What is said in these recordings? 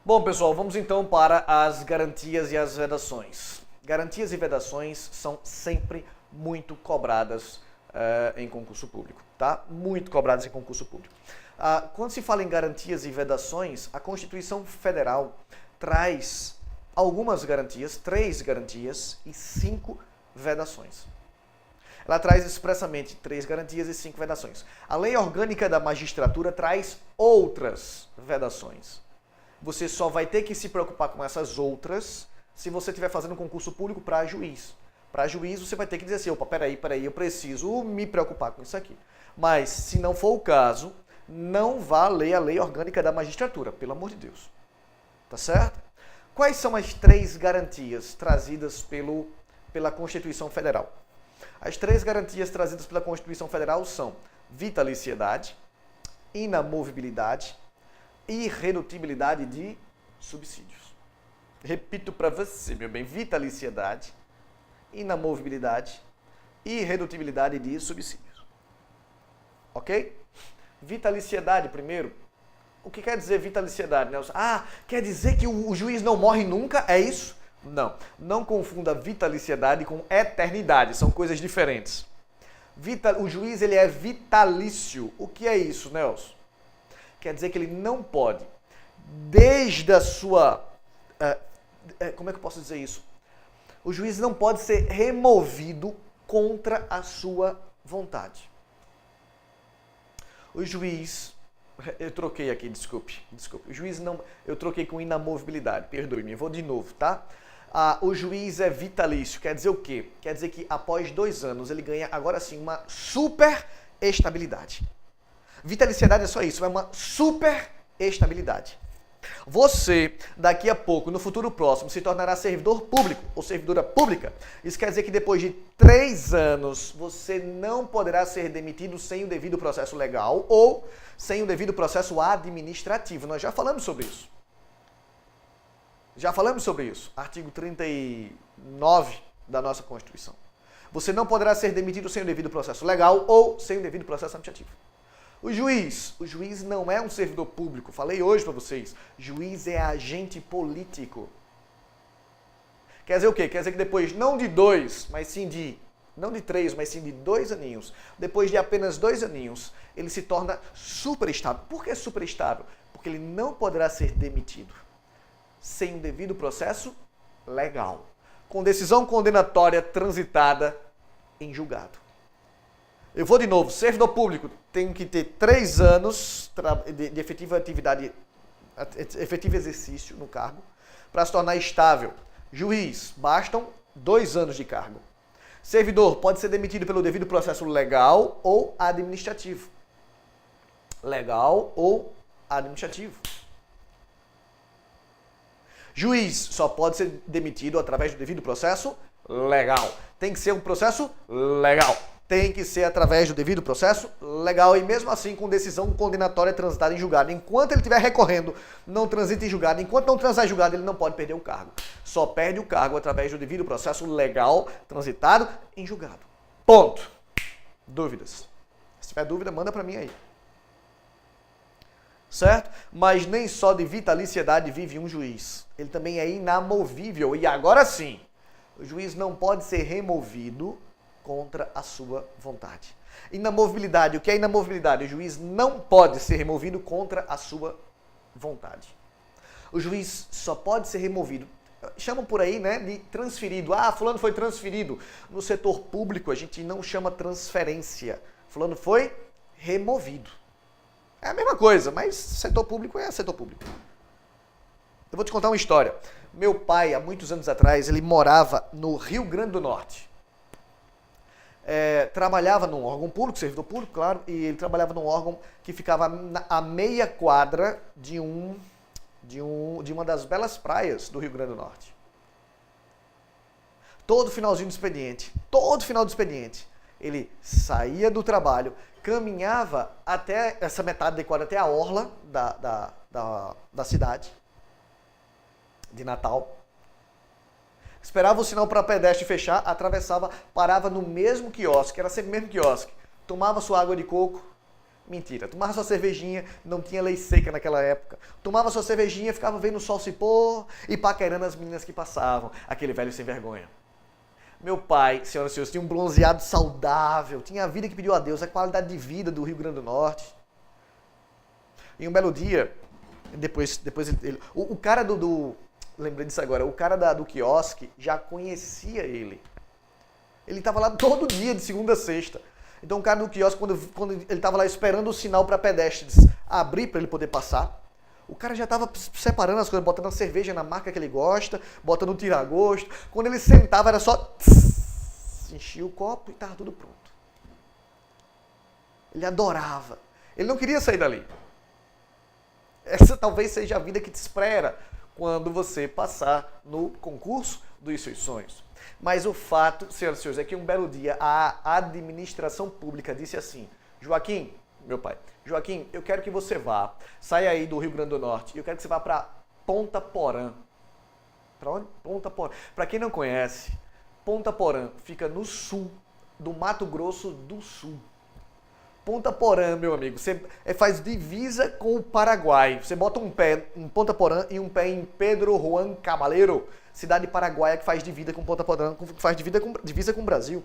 Bom, pessoal, vamos então para as garantias e as vedações. Garantias e vedações são sempre muito cobradas em concurso público, tá? Muito cobradas em concurso público. Quando se fala em garantias e vedações, a Constituição Federal traz algumas garantias, 3 garantias e 5 vedações. Ela traz expressamente 3 garantias e 5 vedações. A Lei Orgânica da Magistratura traz outras vedações. Você só vai ter que se preocupar com essas outras se você estiver fazendo um concurso público para juiz. Para juiz, você vai ter que dizer assim, opa, peraí, eu preciso me preocupar com isso aqui. Mas, se não for o caso, não vá ler a Lei Orgânica da Magistratura, pelo amor de Deus. Tá certo? Quais são as 3 garantias trazidas pela Constituição Federal? As 3 garantias trazidas pela Constituição Federal são vitaliciedade, inamovibilidade e irredutibilidade de subsídios. Repito para você, meu bem, vitaliciedade, inamovibilidade e irredutibilidade de subsídios. Ok? Vitaliciedade primeiro. O que quer dizer vitaliciedade, Nelson? Quer dizer que o juiz não morre nunca? É isso? Não confunda vitaliciedade com eternidade, são coisas diferentes. O juiz ele é vitalício. O que é isso, Nelson? Quer dizer que ele não pode, desde a sua... como é que eu posso dizer isso? O juiz não pode ser removido contra a sua vontade. O juiz... Eu troquei aqui, desculpe. O juiz não... Eu troquei com inamovibilidade, perdoe-me, eu vou de novo, tá? O juiz é vitalício, quer dizer o quê? Quer dizer que após 2 anos ele ganha agora sim uma super estabilidade. Vitaliciedade é só isso, é uma super estabilidade. Você, daqui a pouco, no futuro próximo, se tornará servidor público ou servidora pública. Isso quer dizer que depois de 3 anos, você não poderá ser demitido sem o devido processo legal ou sem o devido processo administrativo. Nós já falamos sobre isso. Artigo 39 da nossa Constituição. Você não poderá ser demitido sem o devido processo legal ou sem o devido processo administrativo. O juiz não é um servidor público. Falei hoje para vocês. Juiz é agente político. Quer dizer o quê? Quer dizer que depois, não de 2, mas sim de... Não de 3, mas sim de 2 aninhos. Depois de apenas 2 aninhos, ele se torna superestável. Por que superestável? Porque ele não poderá ser demitido sem o devido processo legal. Com decisão condenatória transitada em julgado. Eu vou de novo, servidor público tem que ter 3 anos de efetiva atividade, efetivo exercício no cargo, para se tornar estável. Juiz, bastam 2 anos de cargo. Servidor pode ser demitido pelo devido processo legal ou administrativo. Legal ou administrativo. Juiz só pode ser demitido através do devido processo legal. Tem que ser um processo legal. Tem que ser através do devido processo legal e mesmo assim com decisão condenatória transitada em julgado. Enquanto ele estiver recorrendo, não transita em julgado. Enquanto não transitar em julgado, ele não pode perder o cargo. Só perde o cargo através do devido processo legal transitado em julgado. Ponto. Dúvidas? Se tiver dúvida, manda para mim aí. Certo? Mas nem só de vitaliciedade vive um juiz. Ele também é inamovível. E agora sim, o juiz não pode ser removido contra a sua vontade. Inamovibilidade. O que é inamovibilidade? O juiz não pode ser removido contra a sua vontade. O juiz só pode ser removido. Chamam por aí, né, de transferido. Fulano foi transferido. No setor público, a gente não chama transferência. Fulano foi removido. É a mesma coisa, mas setor público é setor público. Eu vou te contar uma história. Meu pai, há muitos anos atrás, ele morava no Rio Grande do Norte. Trabalhava num órgão público, servidor público, claro, e ele trabalhava num órgão que ficava a meia quadra de uma das belas praias do Rio Grande do Norte. Todo final do expediente, ele saía do trabalho, caminhava até essa metade da quadra, até a orla da cidade de Natal. Esperava o sinal para pedestre fechar, atravessava, parava no mesmo quiosque, era sempre o mesmo quiosque. Tomava sua água de coco, Mentira. Tomava sua cervejinha, não tinha lei seca naquela época. Tomava sua cervejinha, ficava vendo o sol se pôr e paquerando as meninas que passavam. Aquele velho sem vergonha. Meu pai, senhoras e senhores, tinha um bronzeado saudável, tinha a vida que pediu a Deus, a qualidade de vida do Rio Grande do Norte. E um belo dia, depois o cara lembrei disso agora, o cara do quiosque já conhecia ele. Ele estava lá todo dia, de segunda a sexta. Então o cara do quiosque, quando ele estava lá esperando o sinal para pedestres abrir para ele poder passar, o cara já estava separando as coisas, botando a cerveja na marca que ele gosta, botando o tira-gosto. Quando ele sentava, era só enchia o copo e estava tudo pronto. Ele adorava. Ele não queria sair dali. Essa talvez seja a vida que te espera quando você passar no concurso dos seus sonhos. Mas o fato, senhoras e senhores, é que um belo dia a administração pública disse assim: Joaquim, meu pai, Joaquim, eu quero que você vá, saia aí do Rio Grande do Norte, e eu quero que você vá para Ponta Porã. Para onde? Ponta Porã. Para quem não conhece, Ponta Porã fica no sul do Mato Grosso do Sul. Ponta Porã, meu amigo, você faz divisa com o Paraguai. Você bota um pé em Ponta Porã e um pé em Pedro Juan Caballero, cidade paraguaia que faz divisa com Ponta Porã, que faz divisa com o Brasil.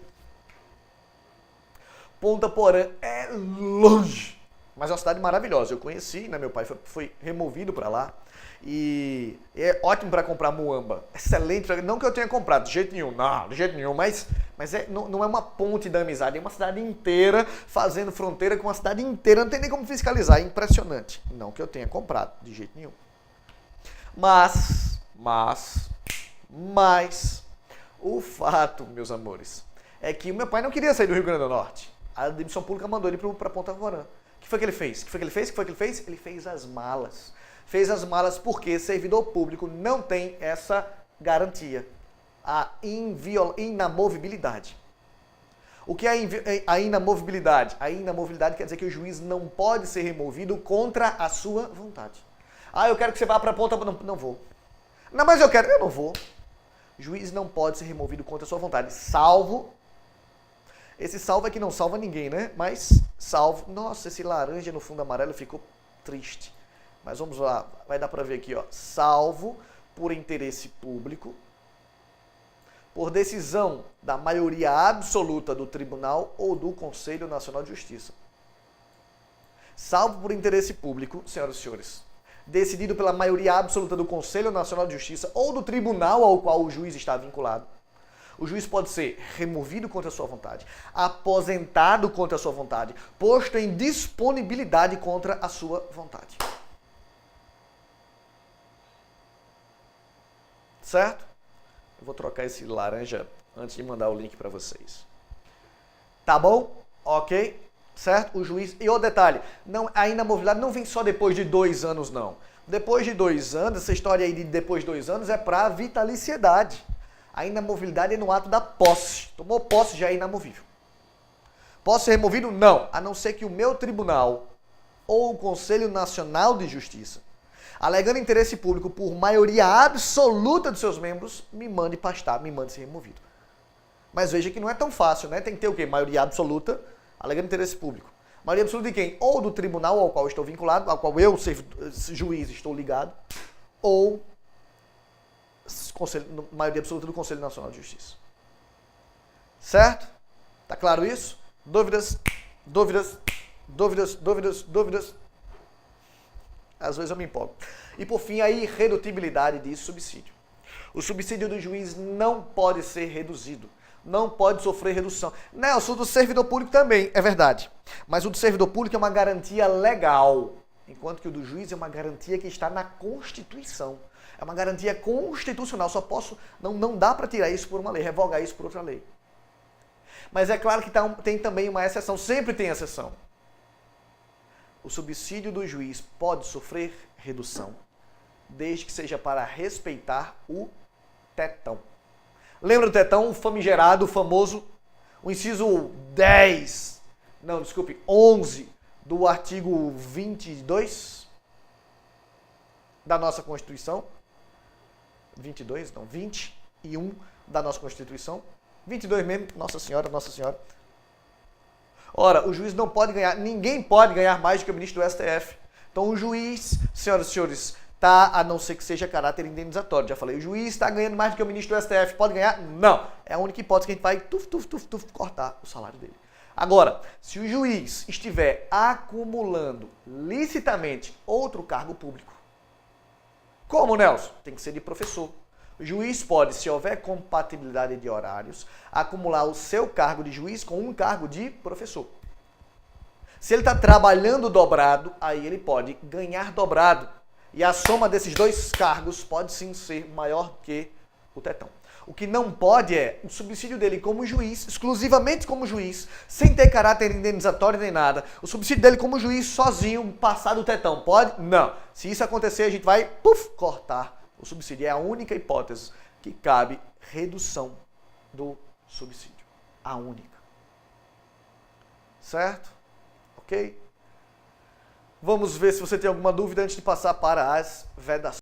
Ponta Porã é longe, mas é uma cidade maravilhosa. Eu conheci, né? Meu pai foi removido para lá. E é ótimo para comprar muamba. Excelente. Não que eu tenha comprado, de jeito nenhum. Não, de jeito nenhum. Mas não é uma ponte da amizade. É uma cidade inteira fazendo fronteira com uma cidade inteira. Não tem nem como fiscalizar. É impressionante. Não que eu tenha comprado, de jeito nenhum. Mas, o fato, meus amores, é que o meu pai não queria sair do Rio Grande do Norte. A admissão pública mandou ele para Ponta Porã. O que foi que ele fez? Ele fez as malas. Fez as malas porque servidor público não tem essa garantia, a inamovibilidade. O que é a inamovibilidade? A inamovibilidade quer dizer que o juiz não pode ser removido contra a sua vontade. Ah, eu quero que você vá para a ponta, não vou. Não, mas eu não vou. O juiz não pode ser removido contra a sua vontade, salvo... Esse salvo é que não salva ninguém, né? Mas salvo... Nossa, esse laranja no fundo amarelo ficou triste. Mas vamos lá, vai dar para ver aqui, ó. Salvo por interesse público, por decisão da maioria absoluta do Tribunal ou do Conselho Nacional de Justiça. Salvo por interesse público, senhoras e senhores, decidido pela maioria absoluta do Conselho Nacional de Justiça ou do tribunal ao qual o juiz está vinculado, o juiz pode ser removido contra a sua vontade, aposentado contra a sua vontade, posto em disponibilidade contra a sua vontade. Certo? Eu vou trocar esse laranja antes de mandar o link para vocês. Tá bom? Ok? Certo? O juiz... E o detalhe, a inamovibilidade não vem só depois de 2 anos, não. Depois de 2 anos, essa história aí de depois de 2 anos é para vitaliciedade. A inamovibilidade é no ato da posse. Tomou posse, já é inamovível. Posso ser removido? Não. A não ser que o meu tribunal ou o Conselho Nacional de Justiça, alegando interesse público por maioria absoluta dos seus membros, me mande pastar, me mande ser removido. Mas veja que não é tão fácil, né? Tem que ter o quê? Maioria absoluta, alegando interesse público. Maioria absoluta de quem? Ou do tribunal ao qual estou vinculado, ao qual eu, juiz, estou ligado, ou maioria absoluta do Conselho Nacional de Justiça. Certo? Tá claro isso? Dúvidas? Às vezes eu me empolgo. E por fim, a irredutibilidade de subsídio. O subsídio do juiz não pode ser reduzido. Não pode sofrer redução. Nelson, o do servidor público também, é verdade. Mas o do servidor público é uma garantia legal. Enquanto que o do juiz é uma garantia que está na Constituição. É uma garantia constitucional. Não dá para tirar isso por uma lei, revogar isso por outra lei. Mas é claro que tem também uma exceção. Sempre tem exceção. O subsídio do juiz pode sofrer redução, desde que seja para respeitar o tetão. Lembra do tetão, o famigerado, o famoso, o inciso 11 do artigo 22 da nossa Constituição? 22, não, 21 da nossa Constituição. 22 mesmo, Nossa Senhora. Ora, o juiz não pode ganhar, ninguém pode ganhar mais do que o ministro do STF. Então o juiz, senhoras e senhores, tá, a não ser que seja caráter indenizatório. Já falei, o juiz está ganhando mais do que o ministro do STF. Pode ganhar? Não. É a única hipótese que a gente vai cortar o salário dele. Agora, se o juiz estiver acumulando licitamente outro cargo público, como, Nelson? Tem que ser de professor. O juiz pode, se houver compatibilidade de horários, acumular o seu cargo de juiz com um cargo de professor. Se ele está trabalhando dobrado, aí ele pode ganhar dobrado. E a soma desses dois cargos pode sim ser maior que o tetão. O que não pode é o subsídio dele como juiz, exclusivamente como juiz, sem ter caráter indenizatório nem nada. O subsídio dele como juiz sozinho, passar do tetão. Pode? Não. Se isso acontecer, a gente vai cortar o subsídio. É a única hipótese que cabe redução do subsídio. A única. Certo? Ok? Vamos ver se você tem alguma dúvida antes de passar para as vedações.